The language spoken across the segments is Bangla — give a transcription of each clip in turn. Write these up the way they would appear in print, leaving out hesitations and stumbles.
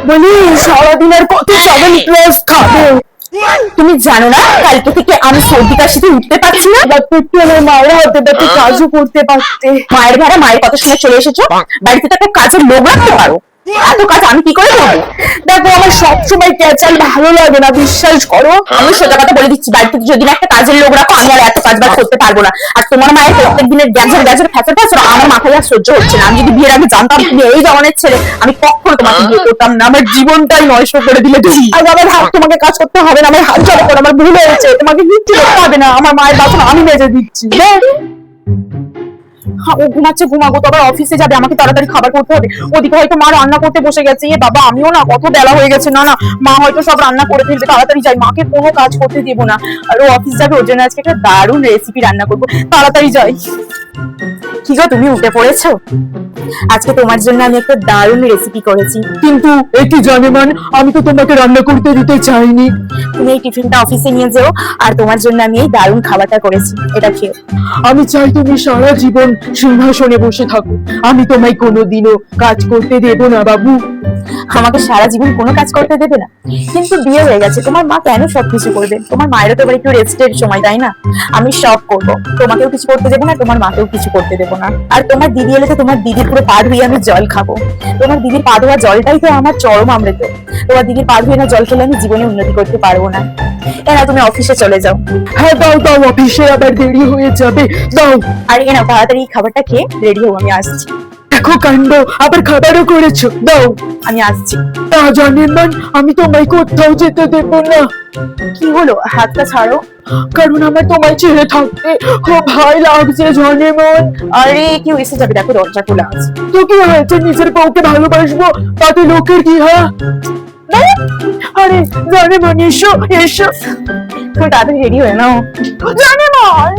বলি সারাদিন আর কত চাবেন প্লাস খাবে। তুমি জানো না কালকে থেকে আমি সর্দি কাশিতে উঠতে পারছি না। একটু আমার মায়ের হাতে ব্যথা কাজও করতে পারতে। মায়ের ঘরে মায়ের কথা শুনে চলে এসেছো, বাড়িতে তো একটা কাজের লোক রাখতে পারো। এত কাজ আমি কি করে করবো? দেখো আমার সবসময় ক্যাচাল ভালো লাগে না, বিশ্বাস করো। আমি সোজা কথা বলে দিচ্ছি, বাড়িতে যদি না একটা কাজের লোক রাখো আমি আর এত কাজ বাজ করতে পারবো না। আর তোমার মায়ের প্রত্যেক দিনের গ্যাজের গ্যাজের ফ্যাচর ফ্যাচর আমার মাথায় আর সহ্য হচ্ছে না। আমি যদি বিয়ের আগে জানতাম তুমি এই ধরনের ছেলে, আমি কখনো তোমাকে বিয়ে করতাম না। আমার জীবনটাই নষ্ট করে দিলে তুমি। আর আমার হাত তোমাকে কাজ করতে হবে না, আমার হাত জড়ো করে আমার ভুল হয়েছে, তোমাকে কিচ্ছু করতে হবে না। আমার মায়ের বাসন আমি মেজে দিচ্ছি। ও ঘুমাচ্ছে, ঘুমাবো তো, আবার অফিসে যাবে, আমাকে তাড়াতাড়ি খাবার করতে হবে। ওদিকে হয়তো মা রান্না করতে বসে গেছে। এ বাবা, আমিও না কত বেলা হয়ে গেছে। না না, মা হয়তো সব রান্না করে ফেলবে, তাড়াতাড়ি যাই, মাকে কোনো কাজ করতে দেবো না। আর ও অফিস যাবে, ওর জন্য আজকে একটা দারুণ রেসিপি রান্না করবো, তাড়াতাড়ি যাই। কি গো, তুমি উঠে পড়েছো? আজকে তোমার জন্য আমি একটা দারুণ রেসিপি করেছি। কিন্তু এটি জানেমান আমি তো তোমাকে রান্না করতে দিতে চাইনি। তুমি এই টিফিনটা অফিসে নিয়ে যাও, আর তোমার জন্য আমি এই দারুণ খাবারটা করেছি, এটা খেও। আমি চাই তুমি সারা জীবন সিংহাসনে বসে থাকো, আমি তোমায় কোনোদিনও কাজ করতে দেব না বাবু। আমাকে সারা জীবন কোনো কাজ করতে দেবে না? কিন্তু বিয়ে হয়ে গেছে, তোমার মা কেন সবকিছু করবে? তোমার মায়েরও তো এবার একটু রেস্টের সময়, তাই না? আমি সব করবো, তোমাকেও কিছু করতে দেবো না, তোমার মাকেও কিছু করতে দেবো না। আর তোমার দিদি এলে তো তোমার দিদির পুরো পা ধুয়ে আমি জল খাবো। তোমার দিদির পা ধোয়া জলটাই তো আমার চরম অমৃত। তোমার দিদির পা ধুয়ে না জল খেলে আমি জীবনে উন্নতি করতে পারবো না। এনা তুমি অফিসে চলে যাও। হ্যাঁ দাও দাও, অফিসে আবার দেরি হয়ে যাবে, দাও। আর এনা তাড়াতাড়ি খাবারটা খেয়ে রেডি হও, আমি আসছি। দেখো কাণ্ড, আবার খাবারও করেছো, দাও। আমি আসছি। তা জানেন মান, আমি তোমায় কোথাও যেতে দেব না। কি হলো, হাতটা ছাড়ো। কারণ আমার তোমায় ছেড়ে থাকতে খুব ভয় লাগছে জানে মন। আরে কেউ এসে যাবে, দেখো দরজা খোলা আছে। তো কি হয়েছে, নিজের বউকে ভালোবাসবো, তাতে লোকের কি? হ্যাঁ আরে জানে মন, এসো এসো। তুমি তাড়াতাড়ি রেডি হয়ে নাও। জানে মন,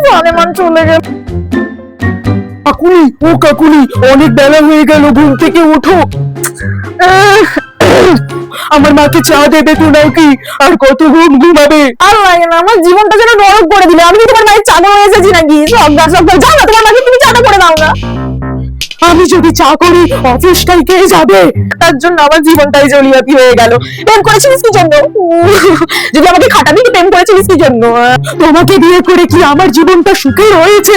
জানে মন চলে গেল। কাকুলি, ও কাকুলি, অনেক বেলা হয়ে গেল, ঘুম থেকে ওঠো। আমার মাকে চা দেবে তো নাকি? আর কত ঘুম ঘুমাবে? আর লাগে না, আমার জীবনটা যেন নরক করে দিলে। আমি কি তোমার মায়ের চাঁদা হয়ে এসেছি নাকি? সব যাও না, তোমার মাকে তুমি চাঁদা করে দাও না। আমি যদি চা করি অফিসটাই কে যাবে? তার জন্য আমার জীবনটাই জলিয়াতি হয়ে গেল। প্রেম করেছিলিস কি জন্য? যদি আমাকে খাটাবি, প্রেম করেছিলিস কি জন্য? তোমাকে বিয়ে করে কি আমার জীবনটা সুখের হয়েছে?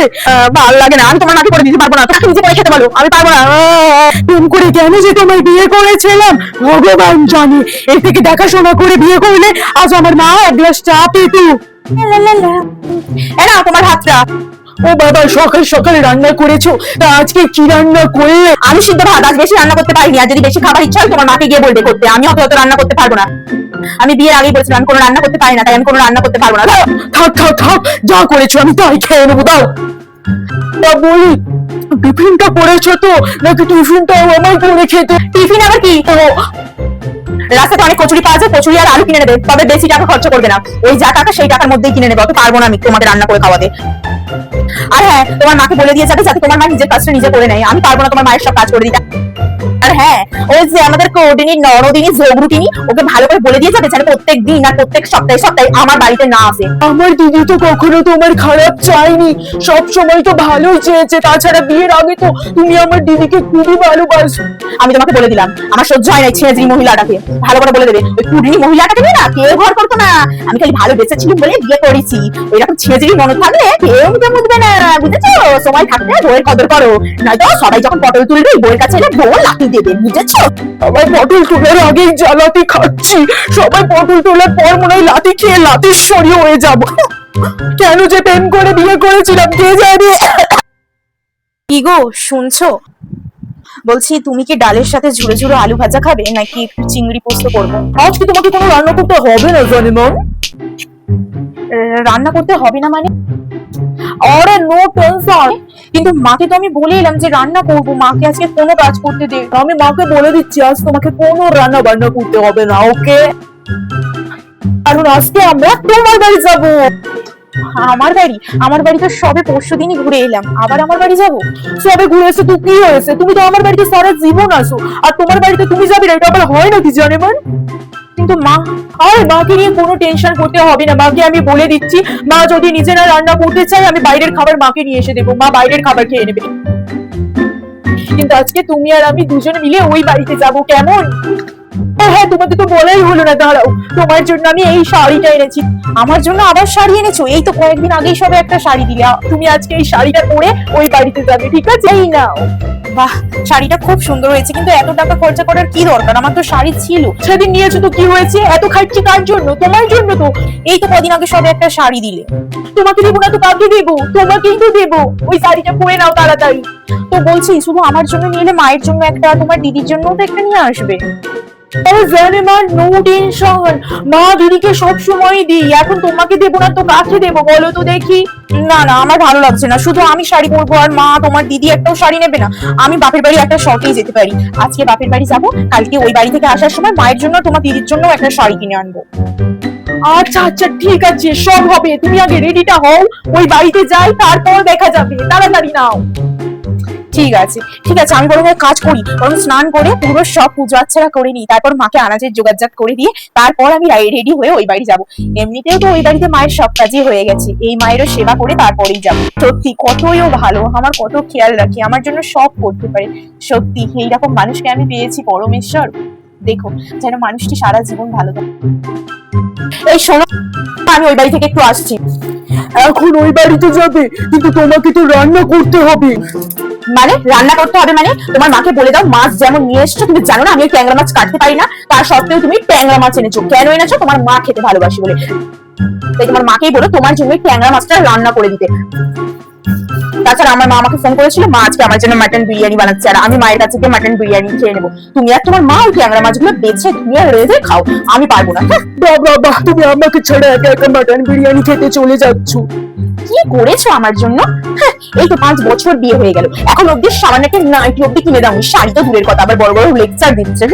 ভালো লাগে না, আমি তোমার মাকে করে দিতে পারবো না, তাকে নিজে করে খেতে বলো, আমি পারবো না। প্রেম করে কেন যে তোমায় বিয়ে করেছিলাম ভগবান জানে। এর থেকে দেখাশোনা করে বিয়ে করলে আজ আমার মা এক গ্লাস চা পেত। এ নাও তোমার হাতটা। ও বাবা, সকাল সকাল রান্না করেছো, তা আজকে কি রান্না করলে? আমি সিদ্ধ ভাত, আজ বেশি রান্না করতে পারিনি। আর যদি বেশি খাবার ইচ্ছা হয় তোমার মাকে গিয়ে বলবে করতে, আমি অত রান্না করতে পারবো না। আমি বিয়ের আগেই বলছিলাম আমি কোনো রান্না করতে পারি না, তাই আমি কোনো রান্না করতে পারবো না। থাক থাক থাক, যা করেছো আমি তাই খেয়ে নেবো, দাও। তা বলি, টিফিনটা করেছো তো নাকি? টিফিনটাও আমার করে খেতে। টিফিন আবার কি? রাস্তাতে অনেক কচুরি পাওয়া যায়, কচুরি আর আলু কিনে নেবে, তবে বেশি টাকা খরচ করবে না। ওই যা টাকা সেই টাকার মধ্যেই কিনে নেবে, অত পারবো না আমি তোমাকে রান্না করে খাওয়াতে। আর হ্যাঁ, তোমার মাকে বলে দিয়ে যাবে যাতে তোমার মা নিজের কাজটা নিজে করে নেয়, আমি পারবো না তোমার মায়ের সব কাজ করে দিতে। আর হ্যাঁ, ওই যে আমাদের কোডিনী নরদিনী ঝগড়ুটিনী, ওকে ভালো করে বলে দিয়ে যাবে যেন প্রত্যেক দিন আর প্রত্যেক সপ্তাহে সপ্তাহে আমার বাড়িতে না আসে। আমার দিদি তো কখনো তোমার খারাপ চাইনি, সব সময় তো ভালো চেয়েছে। তাছাড়া বিয়ের আগে তো তুমি আমার দিদিকে খুবই ভালোবাসো। আমি তোমাকে বলে দিলাম, আমার সহ্য হয় না ছেঁচড়ি মহিলাটাকে। ভালো করে বলে দেবে, ওই কুড়িনী মহিলাটাকে নিয়ে না কেউ ঘর করতো না। আমি খালি ভালো বেঁচেছিলাম বলে বিয়ে করেছি। ওইরকম ছেঁচড়ি মনে থাকলে কেউ মুখে মুখবে না, বুঝেছো? সময় থাকতে বইয়ের কদর করো, নয়তো সবাই যখন পটল তুলবে বইয়ের কাছে এলে বউ লাঠি দেবে, বুঝেছো? সবাই পটল তোলার আগেই জ্বালাতি খাচ্ছি, সবাই পটল তোলার পর মনে হয় লাঠি খেয়ে লাঠেশ্বরী হয়ে যাব। কেন যে প্রেম করে বিয়ে করেছিলাম কে জানে। কি গো, শুনছো? বলছি, তুমি কি ডালের সাথে ঝুড়ো ঝুড়ো আলু ভাজা খাবে নাকি একটু চিংড়ি পোস্ত করবো? আজকে তোমাকে কোনো রান্না করতে হবে না জানেমান। রান্না করতে হবে না মানে? আরে নো টেনশন, কিন্তু মাকে তো আমি বলে এলাম যে রান্না করবো, মাকে আজকে কোনো কাজ করতে দে। আমি মাকে বলে দিচ্ছি আজ তোমাকে কোনো রান্না বান্না করতে হবে না, ওকে? কারণ আজকে আমরা তোমার বাড়ি যাবো। আমার বাড়ি? আমার বাড়ি তো সবে পরশুদিনই ঘুরে এলাম, আবার আমার বাড়ি যাবো? সবে ঘুরে এসে তো কি হয়েছে, তুমি তো আমার বাড়িতে সারা জীবন আসো, আর তোমার বাড়িতে তুমি যাবে না, এটা আবার হয় নাকি জানেমান? কিন্তু মা, আর মাকে নিয়ে কোনো টেনশন করতে হবে না। মাকে আমি বলে দিচ্ছি, মা যদি নিজে না রান্না করতে চাই আমি বাইরের খাবার মাকে নিয়ে এসে দেবো, মা বাইরের খাবার খেয়ে নেবে। কিন্তু আজকে তুমি আর আমি দুজনে মিলে ওই বাড়িতে যাবো, কেমন? ও হ্যাঁ, তোমাকে তো বলাই হলো না, দাঁড়াও, তোমার জন্য আমি এই শাড়িটা এনেছি। আমার জন্য আবার শাড়ি এনেছো? এই তো কয়েকদিন আগেই সবে একটা শাড়ি দিলে, তুমি আজকে এই শাড়িটা পরে ওই বাড়িতে যাবে, ঠিক আছে? এই নাও। বাহ, শাড়িটা খুব সুন্দর হয়েছে, কিন্তু এত টাকা খরচা করার কি দরকার? আমার তো শাড়ি ছিল, সেদিন নিয়েছো তো কি হয়েছে? এত খাচ্ছি কার জন্য? তোমার জন্য তো। এই তো কদিন আগে সবে একটা শাড়ি দিলে। তোমাকে দেবো না তো কাকে দেবো? তোমাকেই তো দেবো। ওই শাড়িটা পরে নাও তাড়াতাড়ি। তো বলছি, শুধু আমার জন্য নিয়ে এলে, মায়ের জন্য একটা, তোমার দিদির জন্য তো একটা নিয়ে আসবে। আরে জানে মা, নো টেনশন, মা দিদিকে সব সময় দিই, এখন তোমাকে দেবো না তো কাকে দেবো বলো তো দেখি? না না, আমার ভালো লাগছে না, শুধু আমি শাড়ি পরবো আর মা তোমার দিদি একটাও শাড়ি নেবে না। আমি বাপের বাড়ি একটা শর্টেই যেতে পারি, আজকে বাপের বাড়ি যাবো, কালকে ওই বাড়ি থেকে আসার সময় মায়ের জন্য তোমার দিদির জন্য একটা শাড়ি কিনে আনবো। আচ্ছা আচ্ছা, ঠিক আছে, সব হবে, তুমি আগে রেডিটা হও, ওই বাড়িতে যাই, তারপর দেখা যাবে, তাড়াতাড়ি নাও। ঠিক আছে ঠিক আছে, আমি বরং এক কাজ করি, বরং স্নান করে পুরো সব পুজো আচ্ছারা করে নিই, তারপর মাকে আনাজের জোগাড়জাত করে দিয়ে তারপর আমি রেডি হয়ে ওই বাড়ি যাব। এমনিতেও তো ওই বাড়িতে মায়ের সব কাজই হয়ে গেছে, এই মায়েরও সেবা করে তারপরেই যাব। সত্যি কতই ও ভালো, আমার কত খেয়াল রাখি, আমার জন্য সব করতে পারে। সত্যি এইরকম মানুষকে আমি পেয়েছি, পরমেশ্বর। দেখো, যেন মানুষটি সারা জীবন ভালো থাকে। এই শোনো, আমি ওই বাড়ি থেকে একটু আসছি। এখন ওই বাড়িতে যাবে, কিন্তু তোমাকে তো রান্না করতে হবে। মানে রান্না করতে হবে মানে? তোমার মাকে বলে দাও, মাছ যেমন নিয়ে এসছো, তুমি জানো না আমি ওই ট্যাংরা মাছ কাটতে পারি না, তার সত্ত্বেও তুমি ট্যাংরা মাছ এনেছো। কেন এনেছো? তোমার মা খেতে ভালোবাসি বলে। তাই তোমার মাকেই বলো তোমার জন্য ট্যাংরা মাছটা রান্না করে দিতে। তাছাড়া আমার মা আমাকে ফোন করেছিল, মা আজকে আমার জন্য মাটন বিরিয়ানি বানাচ্ছে, আর আমি মায়ের কাছে গিয়ে মাটন বিরিয়ানি খেয়ে নেবো। তুমি আর তোমার মা ওই ট্যাংরা মাছগুলো বেছে ধুয়ে রেঁধে খাও, আমি পারবো না। বাবা, তুমি আমাকে ছেড়ে একা একা মাটন বিরিয়ানি খেতে চলে যাচ্ছ। কি করেছো আমার জন্য? এই তো 5 বছর বিয়ে হয়ে গেল, এখন অব্দি সামান্য একটা নাইটি অব্দি কিনে দাওনি, শাড়ি তো দূরের কথা, আবার বড় বড় লেকচার দিচ্ছে।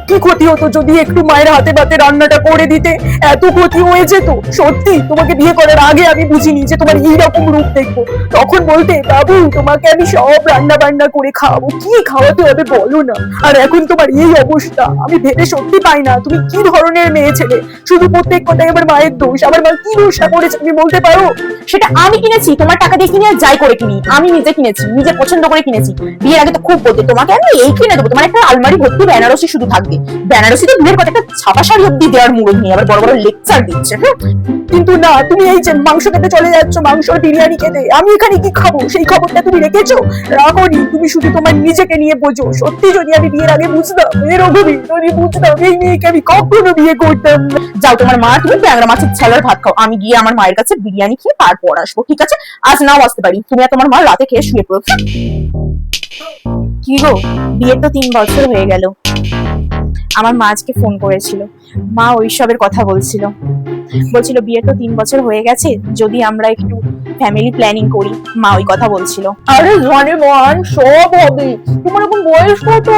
কি ক্ষতি হতো যদি একটু মায়ের হাতে ভাতে রান্নাটা করে দিতে? এত ক্ষতি হয়ে যেত। সত্যি তোমাকে বিয়ে করার আগে আমি বুঝিনি যে তোমার এইরকম রূপ দেখবো। তখন বলতে, বাবু তোমাকে আমি সব রান্না বান্না করে খাওয়াবো, কি খাওয়াতে হবে বলো না। আর এখন তোমার এই অবস্থা, আমি ভেবে সত্যি পাই না তুমি কি ধরনের মেয়ে ছেলে। শুধু প্রত্যেক কথাই আমার মায়ের দোষ। আমার মা কি দোষটা করেছে তুমি বলতে পারো? সেটা আমি কিনেছি, তোমার টাকা দিয়ে কিনে আর যাই করে কিনি, আমি নিজে কিনেছি, নিজে পছন্দ করে কিনেছি। বিয়ের আগে তো খুব বলতে, তোমাকে আমি এই কিনে দেবো, তোমার একটা আলমারি ভর্তি বেনারসি শুধু থাকবে। বেনারসি তো দূরের কথা, একটা ছাপা শাড়ি অব্দি দেওয়ার মুরদ নেই, আবার বড় বড় লেকচার দিচ্ছে। কিন্তু না, তুমি এই যে মাংস খেতে চলে যাচ্ছ, মাংস আর বিরিয়ানি খেতে, আমি এখানে কি খাবো সেই খবরটা তুমি রেখেছো? রাখোনি, তুমি শুধু তোমার নিজেকে নিয়ে বোঝো। সত্যি যদি আমি বিয়ের আগে বুঝতাম, এরকমই যদি বুঝতাম, এই মেয়েকে আমি কখনো বিয়ে করতাম না। যাও, তোমার মা, তুমি ট্যাংরা মাছের ছেলের ভাত খাও, আমি গিয়ে আমার মায়ের কাছে বিরিয়ানি খেয়ে তারপর আসবো, ঠিক আছে? আজ নাও আসতে পারি, তুমি আর তোমার মা রাতে খেয়ে শুয়ে পড়ো। কি গো, বিয়ের তো 3 বছর হয়ে গেল। আমার মা আজকে ফোন করেছিল, মা ওইসবের কথা বলছিল, বিয়ের তো 3 বছর হয়ে গেছে, যদি আমরা একটু ফ্যামিলি প্ল্যানিং করি, মা ওই কথা বলছিল। আরে জানে মান, সব হবে। তোমার এখন বয়স কত?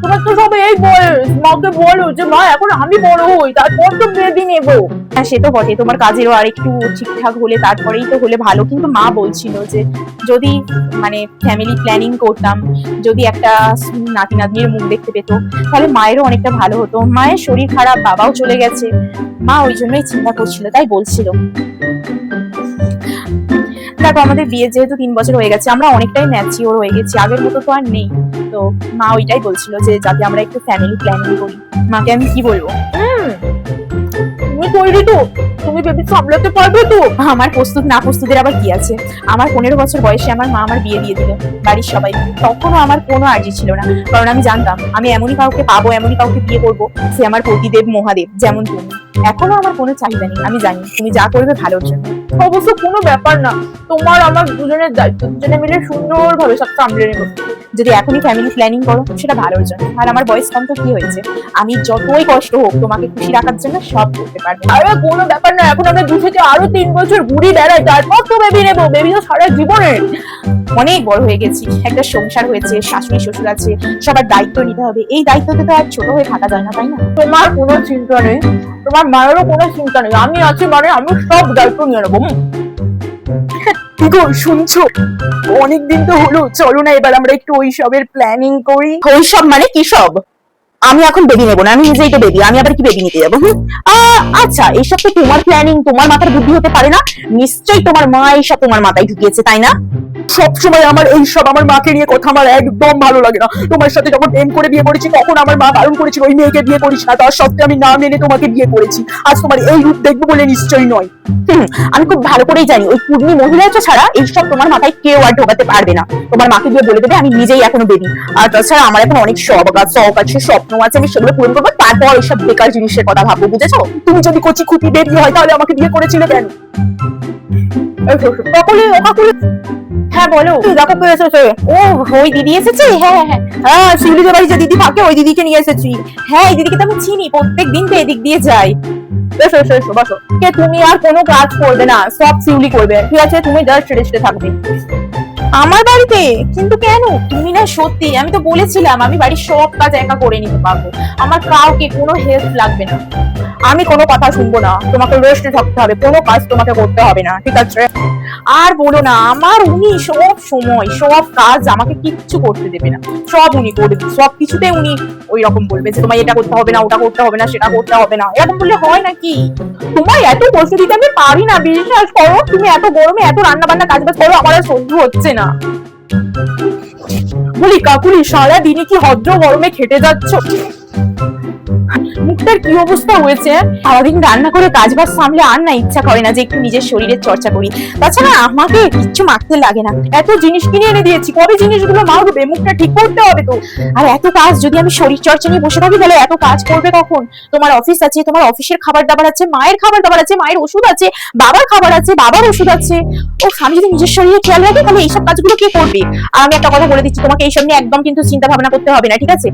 তোমার তো সব এই বয়স। মাকে বলো যে মা এখন আমি বড় হই, তারপর তো বেবি নেবো। হ্যাঁ, সে তো বটে, তোমার কাজেরও আর একটু ঠিকঠাক হলে তারপরেই তো হলে ভালো। কিন্তু মা বলছিল যে যদি মানে ফ্যামিলি প্ল্যানিং করতাম, যদি একটা নাতি নাতনির মুখ দেখতে পেত, তাহলে মায়েরও অনেকটা ভালো হতো। মায়ের শরীর খারাপ, বাবাও চলে গেছে, মা ওই জন্যই চিন্তা করছিল, তাই বলছিল। দেখো, আমাদের বিয়ে যেহেতু 3 বছর হয়ে গেছে, আমরা অনেকটাই ম্যাচিওর হয়ে গেছি, আগের মতো তো আর নেই। তো মা ওইটাই বলছিল যে যাতে আমরা একটু ফ্যামিলি প্ল্যানিং করি। মাকে আমি কি বলবো? তুমি তৈরি তো? তুমি বেবি সামলাতে পারবে তো? আমার প্রস্তুত না প্রস্তুতের আবার কি আছে? আমার 15 বছর বয়সে আমার মা আমার বিয়ে দিয়ে দিল বাড়ির সবাই। তখনও আমার কোনো আর্জি ছিল না, কারণ আমি জানতাম আমি এমনই কাউকে পাবো, এমনই কাউকে বিয়ে করবো, সে আমার পতিদেব মহাদেব, যেমন তুমি। এখনো আমার কোনো চাহিদা নেই, আমি জানি তুমি যা করবে ভালোর জন্য। অবশ্য কোনো ব্যাপার না, তোমার আমার দুজনের দায়িত্ব, দুজনে মিলে সুন্দরভাবে সব সামলে নেবো। যদি এখনই ফ্যামিলি প্ল্যানিং করো সেটা ভালোর জন্য, আর আমার বয়স কম তো কি হয়েছে, আমি যতই কষ্ট হোক তোমাকে খুশি রাখার জন্য সব করতে পারবো। আরে কোনো ব্যাপার না, এখন আমরা 2 থেকে আরো 3 বছর ঘুরি বেড়াই, তারপর তো বেবি নেবো। বেবি তো সারা জীবনের। অনেক বড় হয়ে গেছি, একটা সংসার হয়েছে, শাশুড়ি শ্বশুর আছে, সবার দায়িত্ব নিতে হবে, এই দায়িত্বতে তো আর ছোট হয়ে থাকা যায় না, তাই না? তোমার কোনো চিন্তা নেই, তোমার মায়েরও কোনো চিন্তা নেই, আমি আছি মানে আমি সব দায়িত্ব নিয়ে নেবো। কি গো শুনছো? অনেকদিন তো হলো, চলো না এবার আমরা একটু ওইসবের প্ল্যানিং করি। ওইসব মানে কি সব? আমি এখন বেবি নেবো না, আমি নিজেই তো বেবি, আমি আবার কি বেবি নিতে যাবো? আচ্ছা, এইসব তো তোমার প্ল্যানিং, তোমার মাথার বুদ্ধি হতে পারে না, নিশ্চয়ই তোমার মা এইসব তোমার মাথায় ঢুকিয়েছে, তাই না? সবসময় আমার এইসব আমার মাকে নিয়ে কথা আমার একদম ভালো লাগে না। তোমার সাথে যখন প্রেম করে বিয়ে করেছি তখন আমার মা বারণ করেছিল ওই মেয়েকে বিয়ে করিস না, তার সত্ত্বেও আমি না মেনে তোমাকে বিয়ে করেছি। আজ তোমার এই রূপ দেখবো বলে নিশ্চয়ই নয়। আমি খুব ভালো করেই জানি ওই পূর্ণি মহিলাটা ছাড়া এইসব তোমার মাথায় কেউ আর ঢোকাতে পারবে না। তোমার মাকে গিয়ে বলে দেবে আমি নিজেই এখনো বেবি। আর তাছাড়া আমার এখন অনেক শখ আছে, স্বপ্ন আছে, আমি সেগুলো পূরণ করবো, তারপর এইসব বেকার জিনিসের কথা ভাববো, বুঝেছো? তুমি যদি কচি খুঁটি বেবি হয় তাহলে আমাকে বিয়ে করেছিলে কেন? হ্যাঁ বলো, দেখো কে এসেছে। ও ওই দিদি এসেছে। হ্যাঁ শিউলিদের বাড়ি যে দিদি থাকে ওই দিদিকে নিয়ে এসেছি। হ্যাঁ এই দিদিকে তো আমি চিনি, প্রত্যেকদিন তো এদিক দিয়ে যাই। এসো এসো এসো বসো। তুমি আর কোনো কাজ করবে না, সব শিউলি করবে, ঠিক আছে? তুমি জাস্ট রেস্টে থাকবে আমার বাড়িতে। কিন্তু কেন? তুমি না সত্যি, আমি তো বলেছিলাম আমি বাড়ির সব কাজ একা করে নিতে পারবো, আমার কাউকে কোনো হেল্প লাগবে না। আমি কোনো কথা শুনবো না, তোমাকে রেস্টে থাকতে হবে, কোনো কাজ তোমাকে করতে হবে না, ঠিক আছে? আর বলো না, আমার উনি সব সময় সব কাজ আমাকে কিচ্ছু করতে দেবে না, সব উনি করবে, সব কিছুতে উনি ওই রকম বলবে যে তোমায় এটা করতে হবে না, ওটা করতে হবে না, সেটা করতে হবে না। এরকম বললে হয় নাকি? তোমার এত কষ্ট দিতে আমি পারি না, বিশ্বাস করো। তুমি এত গরমে এত রান্না বান্না কাজ বাজ করো, আমার আর সহ্য হচ্ছে না। বলি কাকুলি, সারা দিনে কি হদ্র গরমে খেটে যাচ্ছ? মুখটার কি অবস্থা হয়েছে? সারাদিন রান্না করে কাজ বাজ সামলে আর না ইচ্ছা করে না যে একটু নিজের শরীরের চর্চা করি। তাছাড়া আমাকে কিচ্ছু মাখতে লাগে না, এত জিনিস কিনে এনে দিয়েছি, কবে জিনিসগুলো মাখবে? মুখটা ঠিক করতে হবে তো। আর এত কাজ, যদি আমি শরীর চর্চা নিয়ে বসে থাকি তাহলে এত কাজ করবে কখন? তোমার অফিস আছে, তোমার অফিসের খাবার দাবার আছে, মায়ের খাবার দাবার আছে, মায়ের ওষুধ আছে, বাবার খাবার আছে, বাবার ওষুধ আছে। ও আমি যদি নিজের শরীরে খেয়াল রাখি তাহলে এইসব কাজগুলো কে করবে? আর আমি একটা কথা বলে দিচ্ছি, তোমাকে এইসব নিয়ে একদম কিন্তু চিন্তা ভাবনা করতে হবে না, ঠিক আছে?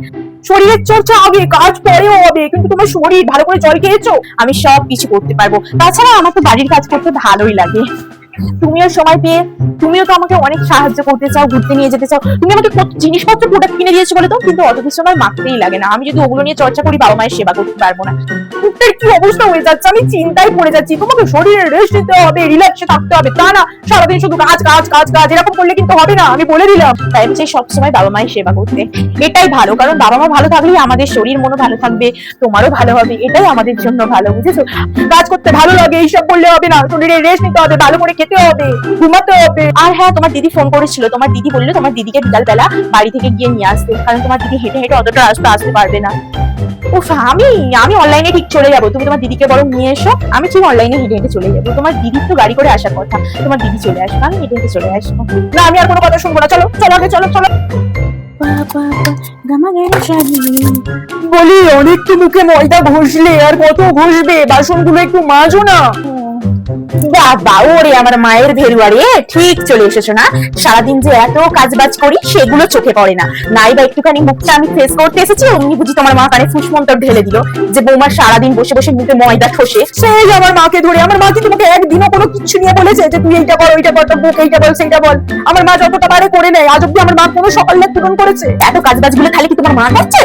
শরীরের চর্চা আগে, কাজ পরেও হবে, কিন্তু তোমার শরীর ভালো করে জল খেয়েছো, আমি সব কিছু করতে পারবো। তাছাড়া আমার তো বাড়ির কাজ করতে ভালোই লাগে। তুমিও সময় পেয়ে তুমিও তো আমাকে অনেক সাহায্য করতে চাও, ঘুরতে নিয়ে যেতে চাও, তুমি আমাকে কত জিনিসপত্র প্রোডাক্ট কিনে দিয়েছো বলে তো, কিন্তু অত কিছু আমার মাখতেই লাগে না। আমি যদি ওগুলো নিয়ে চর্চা করি বাবা মায়ের সেবা করতে পারবো না। মুখটার কি অবস্থা হয়ে যাচ্ছে, আমি চিন্তায় পড়ে যাচ্ছি। তোমাকে শরীরে রেস্ট নিতে হবে, রিল্যাক্সে থাকতে হবে, তা না সারাদিন শুধু কাজ কাজ কাজ কাজ, এরকম করলে কিন্তু হবে না, আমি বলে দিলাম। তাই আমি চাই সবসময় বাবা মায়ের সেবা করতে, এটাই ভালো। কারণ বাবা মা ভালো থাকলেই আমাদের শরীর মনও ভালো থাকবে, তোমারও ভালো হবে, এটাই আমাদের জন্য ভালো, বুঝেছো? কাজ করতে ভালো লাগে এইসব করলে হবে না, শরীরে রেস্ট নিতে হবে, ভালো করে খেতে হবে, ঘুমাতে হবে। আর হ্যাঁ, তোমার দিদি ফোন করেছিল, তোমার দিদি বললো তোমার দিদিকে বিকাল বেলা বাড়ি থেকে গিয়ে নিয়ে আসতে, কারণ তোমার দিদি হেঁটে হেঁটে অতটা আসতে পারবে না। উফ, আমি অনলাইনে ঠিক চলে যাবো, তুমি তোমার দিদিকে বরং নিয়ে এসো, আমি ঠিক অনলাইনে হেঁটে হেঁটে চলে যাবো। তোমার দিদির তো গাড়ি করে আসার কথা, তোমার দিদি চলে আসবে, আমি হেঁটে হেঁটে চলে আসবো। না, আমি আর কোনো কথা শুনবো না, চলো চলো আগে চলো চলো। বলি অনেক তো মুখে ময়দা ঘষলে, আর কত ঘষবে? বাসনগুলো একটু মাজো না। বাবা ওরে আমার মায়ের ভেরুয়ারে, ঠিক চলে এসেছো না? সারাদিন যে এত কাজ বাজ করি সেগুলো চোখে পড়ে না, নাই বা একটুখানি মুখটা আমি ফ্রেশ করতে এসেছি, অমনি বুঝি তোমার মা কানে ফুসমন্তর ঢেলে দিল যে বৌমা সারাদিন বসে বসে মুখে ময়দা ঠোসে। সেই আমার মাকে ধরে, আমার মা কি তোমাকে একদিনও কোনো কিছু নিয়ে বলেছে যে তুই এইটা কর ওইটা কর, তোর বউকে এইটা বল সেইটা বল? আমার মা যতটা পারে করে নেয়, আজ অব্দি আমার মা কোনো সকাল পূরণ করেছে? এত কাজ বাজ গুলো খালি কি তোমার মা করছে?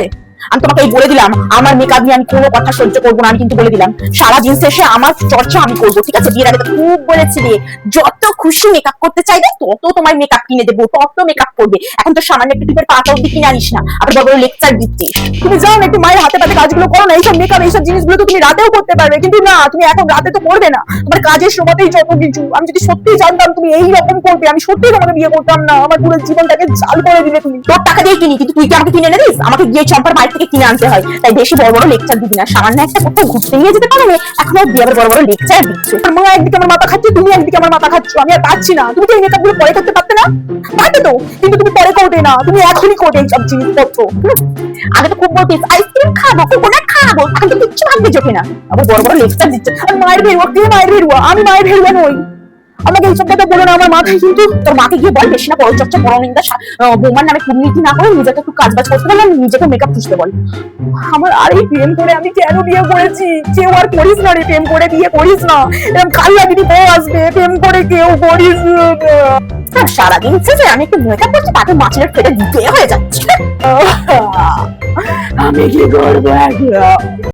আমি তোমাকে এই বলে দিলাম, আমার মেকআপ নিয়ে আমি কোনো কথা সহ্য করবো না, আমি কিন্তু বলে দিলাম। সারাদিন শেষে আমার চর্চা আমি করবো, ঠিক আছে? বিয়ের আগে তো খুব বলেছিলে যত খুশি মেকআপ করতে চাইবে তত তোমার মেকআপ কিনে দেবো, তত মেকআপ করবে। এখন তো সামান্য একটু টিপের পাতা অব্দি কিনে আনিস না, আবার বড় লেকচার দিচ্ছিস। তুমি যাও না, একটু মায়ের হাতে পাতে কাজগুলো করো না। এইসব মেকআপ এইসব জিনিসগুলো তো তুমি রাতেও করতে পারবে, কিন্তু না, তুমি এখন রাতে তো করবে না, তোমার কাজের সময়তেই যত কিছু। আমি যদি সত্যি জানতাম তুমি এই রকম করবে, আমি সত্যি তোমাকে বিয়ে করতাম না, আমার পুরো জীবনটাকে জাল করে দিলে তুমি। তোর টাকা দিয়ে কিনি, কিন্তু তুই কি আমাকে কিনে এনে দিস? আমাকে গিয়ে চম্পার মায়ের থেকে কিনে আনতে হয়, তাই বেশি বড় বড় লেকচার দিবি না। সামান্য একটা কোথাও ঘুরতে নিয়ে যেতে পারবে, এখন আর বিয়ে বড় বড় লেকচার দিচ্ছ। আমার মা একদিকে আমার মাথা খাচ্ছে, তুমি একদিকে আমার মাথা খাচ্ছ, আমি আর পাচ্ছি না। তুমি তো এই মেকআপ গুলো পরে করতে পারতে না? পারতে তো, কিন্তু তুমি পরে করবে না, তুমি এখনই করবে এইসব জিনিসপত্র। আগে তো খুব বলতিস আইসক্রিম খাবো, কোকোনাট খাবো, এখন তো কিচ্ছু ভাবতে চোখে না, আবার বড় বড় লেকচার দিচ্ছে। আর মায়ের ভেরুয়া, কে মায়ের ভেরুয়া? আমি মায়ের ভেরুয়া নই, আমাকে এইসব কথা বলো না। আমার মাথায় কিন্তু তোর মাকে গিয়ে বল বেশি না পর চর্চা, বড় নিন্দা বৌমার নামে কুর্নীতি না করে নিজেকে একটু কাজ বাজ করতে বল, নিজেকে মেকআপ খুঁজতে বল। আমার আর এই প্রেম করে আমি কেন বিয়ে করেছি? কেউ আর করিস না রে, প্রেম করে বিয়ে করিস না, এরকম কাল্লা দিদি বউ আসবে, প্রেম করে কেউ করিস না। সারাদিন শেষে আমি একটু মেকআপ করছি, তাকে মাছের ফেটে দিতে হয়ে যাচ্ছে। আমি কি করবো এখন?